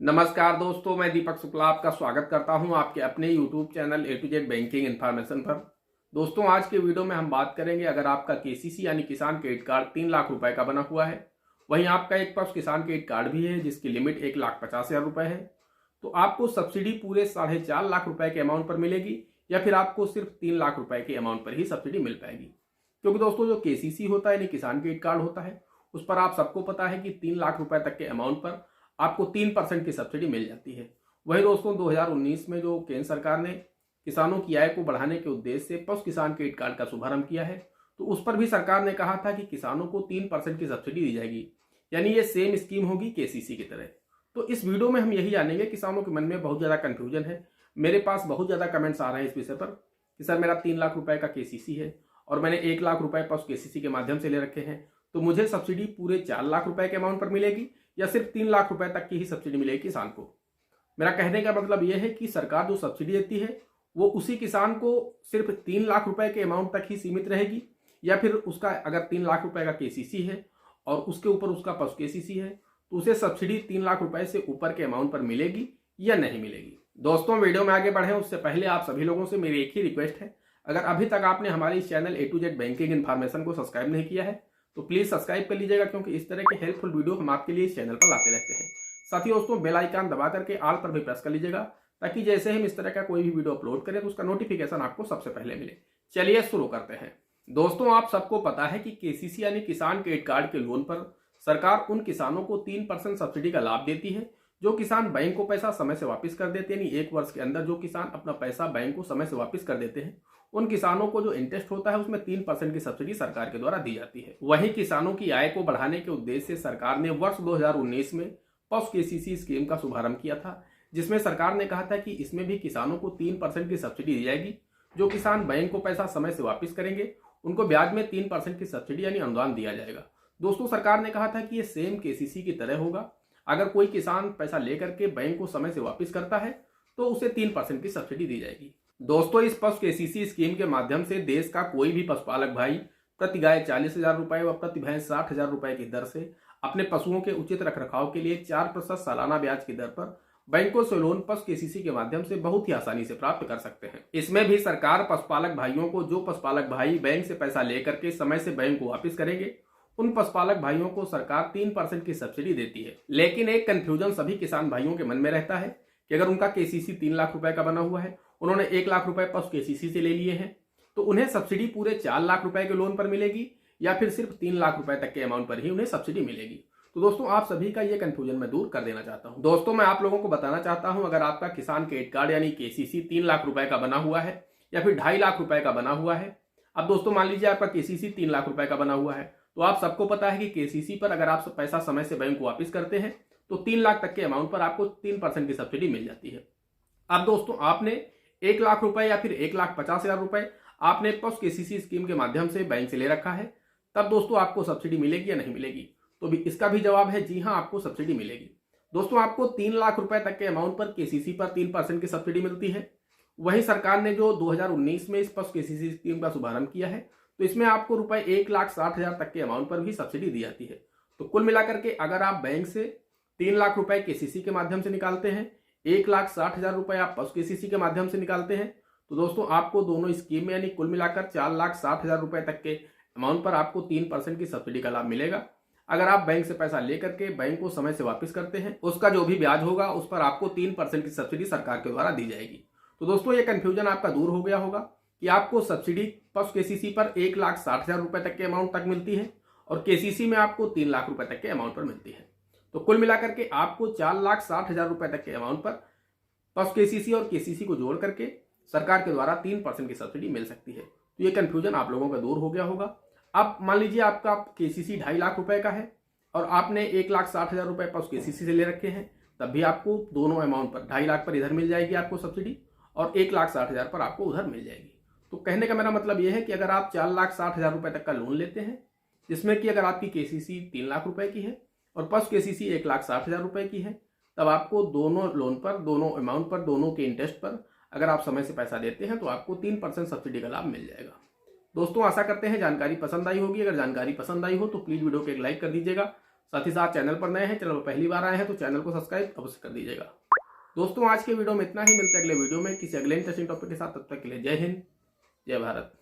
नमस्कार दोस्तों, मैं दीपक शुक्ला आपका स्वागत करता हूं आपके अपने YouTube channel A to Z banking information पर। दोस्तों, आज के वीडियो में हम बात करेंगे अगर आपका केसीसी यानी किसान क्रेडिट कार्ड 3 लाख रुपए का बना हुआ है, वहीं आपका एक पास किसान क्रेडिट कार्ड भी है जिसकी लिमिट 1,50,000 रुपए है, तो आपको सब्सिडी पूरे 4.5 लाख रुपए के अमाउंट पर मिलेगी या फिर आपको सिर्फ 3 लाख रुपए के अमाउंट पर ही सब्सिडी मिल पाएगी। क्योंकि दोस्तों, जो केसीसी होता है यानी किसान क्रेडिट कार्ड होता है, उस पर आप सबको पता है कि 3 लाख रुपए तक के अमाउंट पर आपको 3% की सब्सिडी मिल जाती है। वही दोस्तों, 2019 में जो केंद्र सरकार ने किसानों की आय को बढ़ाने के उद्देश्य से पशु किसान क्रेडिट कार्ड का शुभारंभ किया है, तो उस पर भी सरकार ने कहा था कि किसानों को 3% की सब्सिडी दी जाएगी, यानी ये सेम स्कीम होगी केसीसी की तरह। तो इस वीडियो में हम यही जानेंगे, किसानों के मन में बहुत ज़्यादा कन्फ्यूजन है। मेरे पास बहुत ज़्यादा कमेंट्स आ रहे हैं इस विषय पर कि सर, मेरा 3 लाख रुपए का केसीसी है और मैंने 1 लाख रुपए पशु केसीसी के माध्यम से ले रखे हैं, तो मुझे सब्सिडी पूरे 4 लाख रुपए के अमाउंट पर मिलेगी या सिर्फ 3 लाख रुपए तक की ही सब्सिडी मिलेगी किसान को। मेरा कहने का मतलब यह है कि सरकार जो सब्सिडी देती है वो उसी किसान को सिर्फ 3 लाख रुपए के अमाउंट तक ही सीमित रहेगी, या फिर उसका अगर 3 लाख रुपए का केसीसी है और उसके ऊपर उसका पशु केसीसी है तो उसे सब्सिडी 3 लाख रुपए से ऊपर के अमाउंट पर मिलेगी या नहीं मिलेगी। दोस्तों, वीडियो में आगे बढ़े उससे पहले आप सभी लोगों से मेरी एक ही रिक्वेस्ट है, अगर अभी तक आपने हमारे इस channel A to Z banking information को सब्सक्राइब नहीं किया है तो प्लीज सब्सक्राइब कर लीजिएगा, क्योंकि इस तरह के हेल्पफुल वीडियो हम आपके लिए इस चैनल पर लाते रहते हैं। साथ ही दोस्तों, बेल आइकन दबा करके ऑल पर भी प्रेस कर लीजिएगा, ताकि जैसे हम इस तरह का कोई भी वीडियो अपलोड करें तो उसका नोटिफिकेशन आपको सबसे पहले मिले। चलिए शुरू करते हैं। दोस्तों, आप सबको पता है कि केसीसी यानी किसान क्रेडिट कार्ड के लोन पर सरकार उन किसानों को 3% सब्सिडी का लाभ देती है जो किसान बैंक को पैसा समय से वापस कर देते हैं। यानी 1 वर्ष के अंदर जो किसान अपना पैसा बैंक को समय से वापस कर देते हैं, उन किसानों को जो इंटरेस्ट होता है उसमें 3% की सब्सिडी सरकार के द्वारा दी जाती है। वहीं किसानों की आय को बढ़ाने के उद्देश्य से सरकार ने वर्ष 2019 में पशु केसीसी स्कीम का शुभारंभ किया था, जिसमें सरकार ने कहा था कि इसमें भी किसानों को 3% की सब्सिडी दी जाएगी। जो किसान बैंक को पैसा समय से वापस करेंगे उनको ब्याज में 3% की सब्सिडी यानी अनुदान दिया जाएगा। दोस्तों, सरकार ने कहा था कि ये सेम केसीसी की तरह होगा। अगर कोई किसान पैसा लेकर के बैंक को समय से वापस करता है तो उसे 3% की सब्सिडी दी जाएगी। दोस्तों, इस पशु केसीसी स्कीम के माध्यम से देश का कोई भी पशुपालक भाई प्रति गाय 40,000 रुपए व प्रति भैंस 60,000 रुपए की दर से अपने पशुओं के उचित रखरखाव के लिए 4% सालाना ब्याज की दर पर बैंकों से लोन पशु केसीसी के माध्यम से बहुत ही आसानी से प्राप्त कर सकते हैं। इसमें भी सरकार पशुपालक भाइयों को, जो पशुपालक भाई बैंक से पैसा लेकर के समय से बैंक को वापस करेंगे, उन पशुपालक भाइयों को सरकार 3% की सब्सिडी देती है। लेकिन एक कंफ्यूजन सभी किसान भाइयों के मन में रहता है कि अगर उनका केसीसी 3 लाख रुपए का बना हुआ है, उन्होंने 1 लाख रुपए पशु केसीसी से ले लिए हैं, तो उन्हें सब्सिडी पूरे 4 लाख रुपए के लोन पर मिलेगी या फिर सिर्फ 3 लाख रुपए तक के अमाउंट पर ही उन्हें सब्सिडी मिलेगी। तो दोस्तों, आप सभी का ये कंफ्यूजन मैं दूर कर देना चाहता हूं। दोस्तों, मैं आप लोगों को बताना चाहता हूं, अगर आपका किसान क्रेडिट कार्ड यानी केसीसी 3 लाख रुपए का बना हुआ है या फिर 2.5 लाख रुपए का बना हुआ है। अब दोस्तों, मान लीजिए आपका केसीसी 3 लाख रुपए का बना हुआ है, तो आप सबको पता है कि केसीसी पर अगर आप पैसा समय से बैंक को वापस करते हैं तो 3 लाख तक के अमाउंट पर आपको 3% की सब्सिडी मिल जाती है। अब दोस्तों, आपने 1 लाख रुपए या फिर 1,50,000 रुपए आपने पशु केसीसी स्कीम के माध्यम से बैंक से ले रखा है, तब दोस्तों आपको सब्सिडी मिलेगी या नहीं मिलेगी? तो भी इसका भी जवाब है जी हाँ, आपको सब्सिडी मिलेगी। दोस्तों, आपको 3 लाख रुपए तक के अमाउंट पर केसीसी पर 3% की सब्सिडी मिलती है। वहीं सरकार ने जो 2019 में इस पशु केसीसी स्कीम का शुभारंभ किया है, तो इसमें आपको रुपए 1,60,000 तक के अमाउंट पर भी सब्सिडी दी जाती है। तो कुल मिलाकर के अगर आप बैंक से 3 लाख रुपए केसीसी के माध्यम से निकालते हैं, 1,60,000 रुपए आप पशु केसीसी के माध्यम से निकालते हैं, तो दोस्तों आपको दोनों स्कीम में यानी कुल मिलाकर 4,60,000 रुपए तक के अमाउंट पर आपको 3% की सब्सिडी का लाभ मिलेगा। अगर आप बैंक से पैसा लेकर के बैंक को समय से वापस करते हैं, उसका जो भी ब्याज होगा उस पर आपको 3% की सब्सिडी सरकार के द्वारा दी जाएगी। तो दोस्तों, ये कंफ्यूजन आपका दूर हो गया होगा कि आपको सब्सिडी पशु केसीसी पर 1,60,000 रुपए तक के अमाउंट तक मिलती है और केसीसी में आपको 3 लाख रुपए तक के अमाउंट पर मिलती है। तो कुल मिलाकर के आपको 4,60,000 रुपए तक के अमाउंट पर पशु केसीसी और केसीसी को जोड़ करके सरकार के द्वारा 3% की सब्सिडी मिल सकती है। तो ये कंफ्यूजन आप लोगों का दूर हो गया होगा। अब मान लीजिए आपका केसीसी 2.5 लाख रुपए का है और आपने 1,60,000 रुपए पशु केसीसी से ले रखे हैं, तब भी आपको दोनों अमाउंट पर 2.5 लाख पर इधर मिल जाएगी आपको सब्सिडी और 1,60,000 पर आपको उधर मिल जाएगी। तो कहने का मेरा मतलब यह है कि अगर आप 4,60,000 रुपए तक का लोन लेते हैं, जिसमें कि अगर आपकी केसीसी 3 लाख रुपए की है और पशु केसीसी 1,60,000 रुपए की है, तब आपको दोनों लोन पर, दोनों अमाउंट पर, दोनों के इंटरेस्ट पर अगर आप समय से पैसा देते हैं तो आपको 3% सब्सिडी का लाभ मिल जाएगा। दोस्तों, आशा करते हैं जानकारी पसंद आई होगी। अगर जानकारी पसंद आई हो तो प्लीज वीडियो को एक लाइक कर दीजिएगा। साथ ही साथ चैनल पर नए हैं, चैनल पर पहली बार आए हैं तो चैनल को सब्सक्राइब अवश्य कर दीजिएगा। दोस्तों आज के वीडियो में इतना ही, मिलते हैं अगले वीडियो में किसी अगले इंटरेस्टिंग टॉपिक के साथ। तब तक के लिए जय हिंद, जय भारत।